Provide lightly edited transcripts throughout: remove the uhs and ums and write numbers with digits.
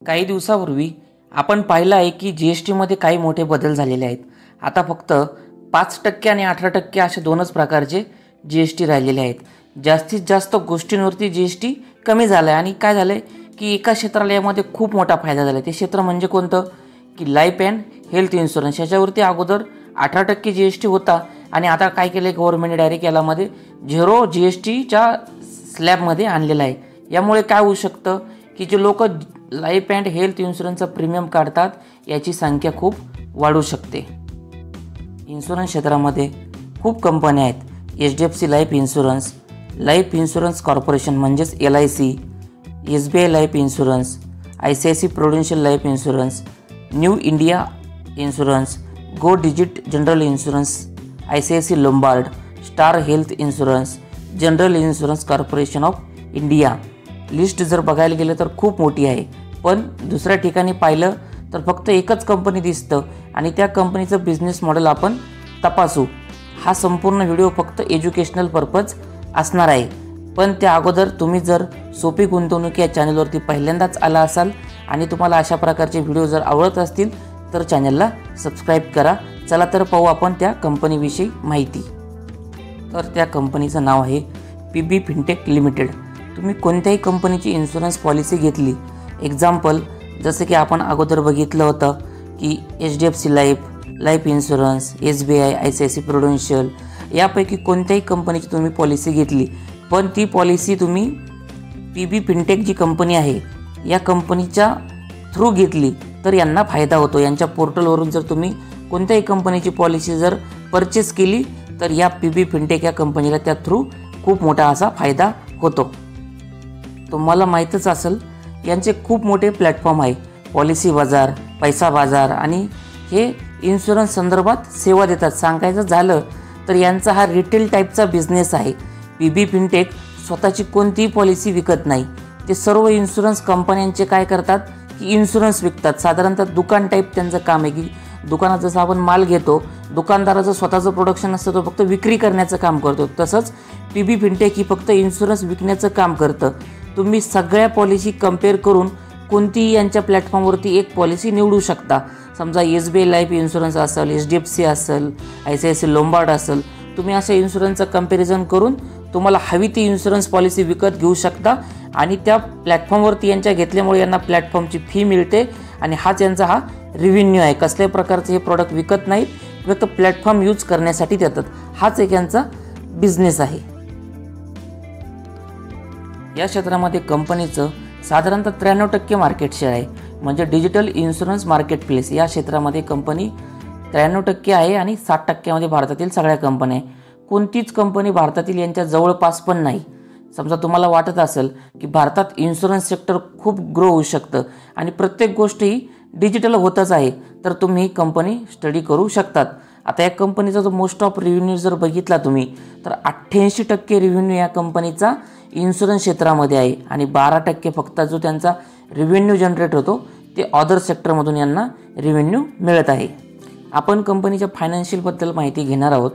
काही दिवसापूर्वी आपण पाहिलं आहे की GST मध्ये काही मोठे बदल झालेले आहेत। आता फक्त 5% आणि 18% असे दोनच प्रकारचे GST राहिलेले आहेत। जास्तीत जास्त गोष्टींवरती GST कमी झाला आहे आणि काय झालंय की एका क्षेत्राला यामध्ये खूप मोठा फायदा झाला। ते क्षेत्र म्हणजे कोणतं की लाईफ अँड हेल्थ इन्शुरन्स। याच्यावरती अगोदर 18% GST होता आणि आता काय केले गव्हर्नमेंटने डायरेक्ट यामध्ये 0 GST च्या स्लॅबमध्ये आणलेला आहे। यामुळे काय होऊ शकतं की जे लोक लाईफ अँड हेल्थ इन्शुरन्सचा प्रीमियम काढतात याची संख्या खूप वाढू शकते। इन्शुरन्स क्षेत्रामध्ये खूप कंपन्या आहेत। HDFC लाईफ इन्शुरन्स कॉर्पोरेशन म्हणजेच LIC, SBI life insurance, ICICI Prudential life insurance, new India insurance, go digit general insurance, ICICI Lombard, star health insurance, general insurance corporation of India. List जर बघायला गेलं तर खूप मोठी आहे, पण दुसऱ्या ठिकाणी पाहिलं तर फक्त एकच कंपनी दिसतं आणि त्या कंपनीचं बिझनेस मॉडेल आपण तपासू। हा संपूर्ण व्हिडिओ फक्त एज्युकेशनल पर्पज असणार आहे, पण त्या अगोदर तुम्ही जर सोपी गुंतवणूक या चॅनलवरती पहिल्यांदाच आला असाल आणि तुम्हाला अशा प्रकारचे व्हिडिओ जर आवडत असतील तर चॅनलला सबस्क्राईब करा। चला तर पाहू आपण त्या कंपनीविषयी माहिती। तर त्या कंपनीचं नाव आहे PB फिनटेक लिमिटेड। तुम्ही कोणत्याही कंपनीची इन्शुरन्स पॉलिसी घेतली, एक्झाम्पल जसं की आपण अगोदर बघितलं होतं की HDFC life insurance, SBI, ICICI Prudential, यापैकी कोणत्याही कंपनीची तुम्ही पॉलिसी घेतली, पण ती पॉलिसी तुम्ही PB फिनटेक जी कंपनी आहे या कंपनीच्या थ्रू घेतली तर यांना फायदा होतो। यांच्या पोर्टलवरून जर तुम्ही कोणत्याही कंपनीची पॉलिसी जर परचेस केली तर या PB फिनटेक या कंपनीला त्या थ्रू खूप मोठा असा फायदा होतो। तुम्हाला माहीतच असेल यांचे खूप मोठे प्लॅटफॉर्म आहे, पॉलिसी बाजार, पैसा बाजार, आणि हे इन्शुरन्स संदर्भात सेवा देतात। सांगायचं झालं तर यांचा हा रिटेल टाईपचा बिझनेस आहे। PB फिनटेक स्वतःची कोणतीही पॉलिसी विकत नाही, ते सर्व इन्शुरन्स कंपन्यांचे काय करतात की इन्शुरन्स विकतात। साधारणतः दुकान टाईप त्यांचं काम आहे की दुकानात जसं आपण माल घेतो, दुकानदाराचं स्वतःचं प्रोडक्शन असतं, तो फक्त विक्री करण्याचं काम करतो, तसंच PB फिनटेक ही फक्त इन्शुरन्स विकण्याचं काम करतं। तुम्ही सगळ्या पॉलिसी कंपेअर करून कोणतीही यांच्या प्लॅटफॉर्मवरती एक पॉलिसी निवडू शकता। समजा SBI लाईफ इन्शुरन्स असेल, HDFC असेल, ICICI लोम्बार्ड असेल, तुम्ही असं इन्शुरन्सचं कंपॅरिझन करून तुम्हाला हवी ती इन्शुरन्स पॉलिसी विकत घेऊ शकता आणि त्या प्लॅटफॉर्मवरती यांच्या घेतल्यामुळे यांना प्लॅटफॉर्मची फी मिळते आणि हाच यांचा हा रेव्हेन्यू आहे। कसल्याही प्रकारचे हे प्रोडक्ट विकत नाहीत, फक्त प्लॅटफॉर्म यूज करण्यासाठी देतात। हाच एक यांचा बिझनेस आहे। या क्षेत्रामध्ये कंपनीचं साधारणतः 93% मार्केट शेअर आहे, म्हणजे डिजिटल इन्शुरन्स मार्केट प्लेस या क्षेत्रामध्ये कंपनी 93% आहे आणि 60% भारतातील सगळ्या कंपन्या आहे। कोणतीच कंपनी भारतातील यांच्या जवळपास पण नाही। समजा तुम्हाला वाटत असेल की भारतात इन्शुरन्स सेक्टर खूप ग्रो होऊ शकतं आणि प्रत्येक गोष्ट ही डिजिटल होतच आहे, तर तुम्ही ही कंपनी स्टडी करू शकतात। आता या कंपनीचा जो मोस्ट ऑफ रेव्हेन्यू जर बघितला तुम्ही तर 88% रेव्हेन्यू या कंपनीचा इन्शुरन्स क्षेत्रामध्ये आहे आणि 12% फक्त जो त्यांचा रेव्हेन्यू जनरेट होतो ते अदर सेक्टरमधून यांना रेव्हेन्यू मिळत आहे। आपण कंपनीच्या फायनान्शियलबद्दल माहिती घेणार आहोत।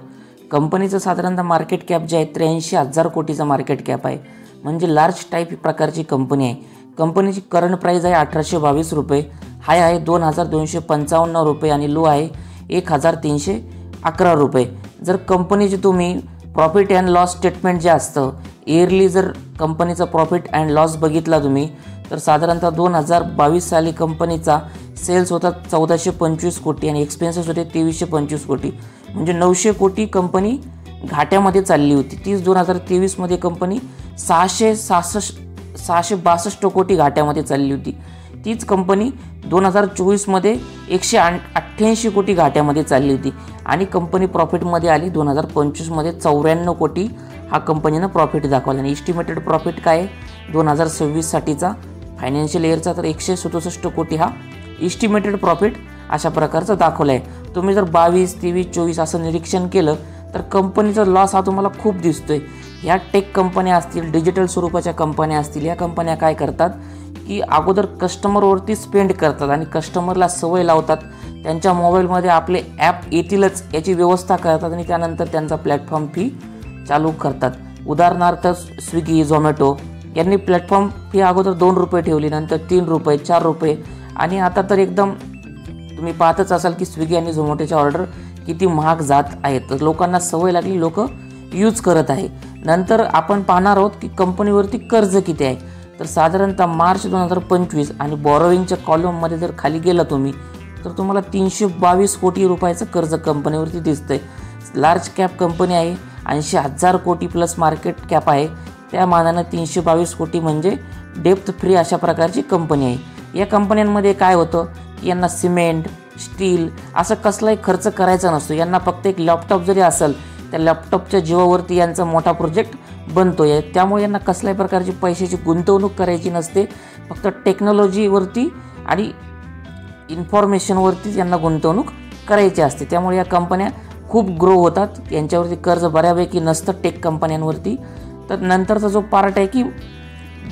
कंपनीचं साधारणतः मार्केट कॅप जे आहे 83,000 कोटीचा मार्केट कॅप आहे, म्हणजे लार्ज टाईप प्रकारची कंपनी आहे। कंपनीची करंट प्राईस आहे 1822 रुपये, हाय आहे 2255 रुपये आणि लो आहे 1311 रुपये। जर कंपनीचे तुम्ही प्रॉफिट अँड लॉस स्टेटमेंट जे असतं इयरली, जर कंपनीचा प्रॉफिट अँड लॉस बघितला तुम्ही तर साधारणतः 2022 साली कंपनीचा सेल्स होता 1425 कोटी आणि एक्सपेन्सेस होते 2325 कोटी, म्हणजे 900 कोटी कंपनी घाट्यामध्ये चालली होती। 30/2023 मध्ये कंपनी 662 कोटी घाट्यामध्ये चालली होती। तीच कंपनी 2024 मध्ये 188 कोटी घाट्यामध्ये चालली होती आणि कंपनी प्रॉफिटमध्ये आली 2025 मध्ये 94 कोटी हा कंपनीनं प्रॉफिट दाखवला आणि इस्टिमेटेड प्रॉफिट काय आहे 2026 साठीचा फायनान्शियल इयरचा तर 167 कोटी हा इस्टिमेटेड प्रॉफिट अशा प्रकारचा दाखवला आहे। तुम्ही जर 22, 23, 24 असं निरीक्षण केलं तर कंपनीचा लॉस हा तुम्हाला खूप दिसतोय। ह्या टेक कंपन्या असतील, डिजिटल स्वरूपाच्या कंपन्या असतील, या कंपन्या काय करतात की अगोदर कस्टमरवरती स्पेंड करतात आणि कस्टमरला सवय लावतात, त्यांच्या मोबाईलमध्ये आपले ॲप येतीलच याची व्यवस्था करतात आणि त्यानंतर त्यांचा प्लॅटफॉर्म फी चालू करतात। उदाहरणार्थ स्विगी, झोमॅटो यांनी प्लॅटफॉर्म फी अगोदर 2 रुपये ठेवली, नंतर 3 रुपये, 4 रुपये आणि आता तर एकदम तुम्ही पाहतच असाल की स्विगी आणि झोमॅटोच्या ऑर्डर किती महाग जात आहेत. तर लोकांना सवय लागली, लोक यूज करत आहे. नंतर आपण पाहणार आहोत की कंपनीवरती कर्ज किती आहे. तर साधारणतः मार्च 2025 आणि बॉरोविंगच्या कॉलममध्ये जर खाली गेला तुम्ही तर तुम्हाला 322 कोटी रुपयाचं कर्ज कंपनीवरती दिसतंय. लार्ज कॅप कंपनी आहे, 80,000 कोटी प्लस मार्केट कॅप आहे. त्या मानानं 322 कोटी म्हणजे डेप्थ फ्री अशा प्रकारची कंपनी आहे. या कंपन्यांमध्ये काय होतं की यांना सिमेंट, स्टील असं कसलाही खर्च करायचा नसतो. यांना फक्त एक लॅपटॉप जरी असेल त्या लॅपटॉपच्या जीवावरती यांचा मोठा प्रोजेक्ट बनतो आहे. त्यामुळे यांना कसल्याही प्रकारची पैशाची गुंतवणूक करायची नसते. फक्त टेक्नॉलॉजीवरती आणि इन्फॉर्मेशनवरतीच यांना गुंतवणूक करायची असते. त्यामुळे या कंपन्या खूप ग्रो होतात. यांच्यावरती कर्ज बऱ्यापैकी नसतं टेक कंपन्यांवरती. तर नंतरचा जो पार्ट आहे की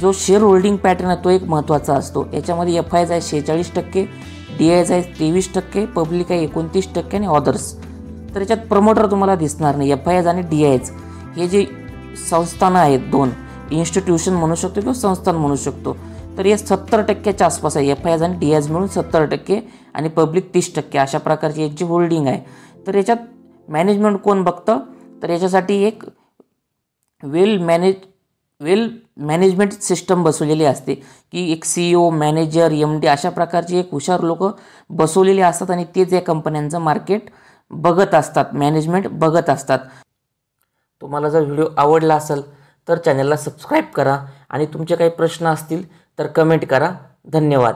जो शेअर होल्डिंग पॅटर्न आहे तो एक महत्त्वाचा असतो. याच्यामध्ये FIs आहे 46%, DIs आहे 23%, पब्लिक आहे 29% आणि ऑदर्स. तर याच्यात प्रमोटर तुम्हाला दिसणार नाही. FIs आणि DIs हे जे संस्थानं आहेत, 2 इन्स्टिट्यूशन म्हणू शकतो किंवा संस्थान म्हणू शकतो, तर हे 70%च्या आसपास आहे. FIs आणि DIs मिळून 70% आणि पब्लिक 30% अशा प्रकारची यांची होल्डिंग आहे. तर याच्यात मॅनेजमेंट कोण बघतं, तर याच्यासाठी एक वेल मॅनेजमेंट सिस्टम बसवलेली असते की एक CEO, मॅनेजर, MD अशा प्रकारचे एक हुशार लोक बसवलेले असतात आणि तेच या कंपन्यांचं मार्केट बघत असतात, मॅनेजमेंट बघत असतात. तुम्हाला जर व्हिडिओ आवडला असेल तर चॅनलला सबस्क्राईब करा आणि तुमचे काही प्रश्न असतील तर कमेंट करा. धन्यवाद.